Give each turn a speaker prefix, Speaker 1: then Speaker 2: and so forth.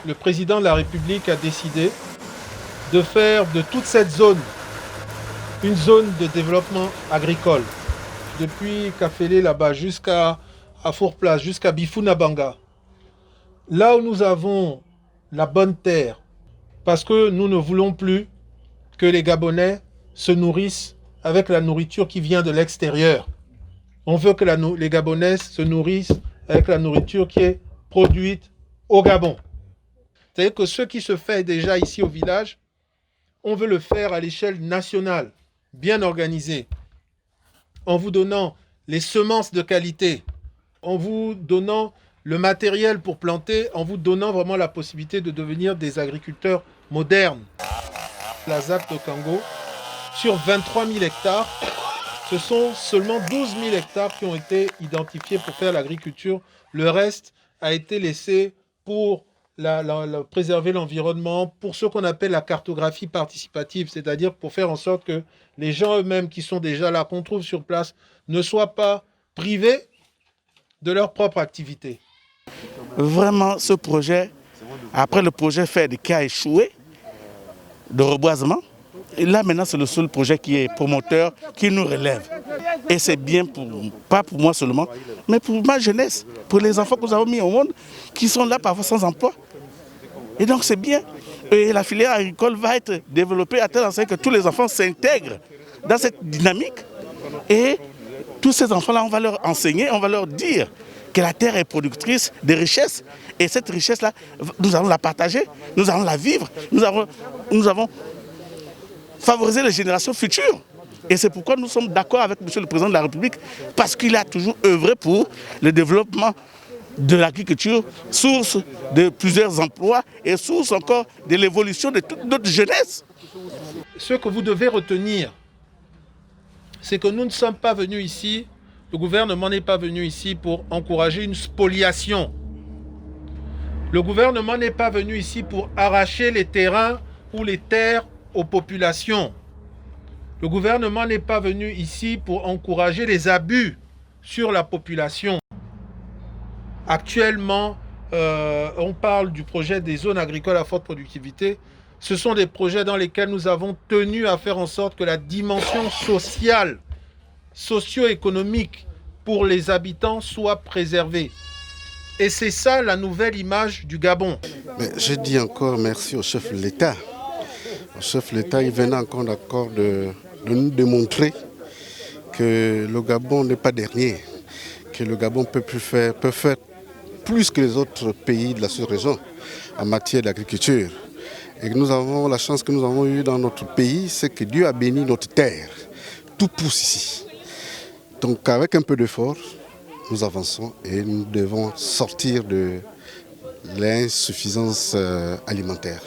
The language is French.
Speaker 1: Le président de la République a décidé de faire de toute cette zone une zone de développement agricole. Depuis Kafélé là-bas jusqu'à Fourplace, jusqu'à Bifounabanga. Là où nous avons la bonne terre, parce que nous ne voulons plus que les Gabonais se nourrissent avec la nourriture qui vient de l'extérieur. On veut que les Gabonais se nourrissent avec la nourriture qui est produite au Gabon. C'est-à-dire que ce qui se fait déjà ici au village, on veut le faire à l'échelle nationale, bien organisé, en vous donnant les semences de qualité, en vous donnant le matériel pour planter, en vous donnant vraiment la possibilité de devenir des agriculteurs modernes. La ZAC de Kango, sur 23 000 hectares, ce sont seulement 12 000 hectares qui ont été identifiés pour faire l'agriculture. Le reste a été laissé pour préserver l'environnement, pour ce qu'on appelle la cartographie participative, c'est-à-dire pour faire en sorte que les gens eux-mêmes qui sont déjà là, qu'on trouve sur place, ne soient pas privés de leur propre activité.
Speaker 2: Vraiment, ce projet, après le projet FED qui a échoué, de reboisement, et là maintenant c'est le seul projet qui est promoteur, qui nous relève. Et c'est bien, pas pour moi seulement, mais pour ma jeunesse, pour les enfants que nous avons mis au monde, qui sont là parfois sans emploi. Et donc c'est bien. Et la filière agricole va être développée à tel enseigne que tous les enfants s'intègrent dans cette dynamique. Et tous ces enfants-là, on va leur enseigner, on va leur dire que la terre est productrice de richesses. Et cette richesse-là, nous allons la partager, nous allons la vivre, nous avons favorisé les générations futures. Et c'est pourquoi nous sommes d'accord avec M. le Président de la République, parce qu'il a toujours œuvré pour le développement de l'agriculture, source de plusieurs emplois et source encore de l'évolution de toute notre jeunesse.
Speaker 1: Ce que vous devez retenir, c'est que nous ne sommes pas venus ici, le gouvernement n'est pas venu ici pour encourager une spoliation. Le gouvernement n'est pas venu ici pour arracher les terrains ou les terres aux populations. Le gouvernement n'est pas venu ici pour encourager les abus sur la population. Actuellement, on parle du projet des zones agricoles à forte productivité. Ce sont des projets dans lesquels nous avons tenu à faire en sorte que la dimension sociale, socio-économique pour les habitants soit préservée. Et c'est ça la nouvelle image du Gabon.
Speaker 3: Mais je dis encore merci au chef de l'État. Le chef de l'État, il venait encore d'accord de nous démontrer que le Gabon n'est pas dernier, que le Gabon peut faire plus que les autres pays de la sous-région en matière d'agriculture. Et que nous avons la chance que nous avons eue dans notre pays, c'est que Dieu a béni notre terre. Tout pousse ici. Donc avec un peu d'effort, nous avançons et nous devons sortir de l'insuffisance alimentaire.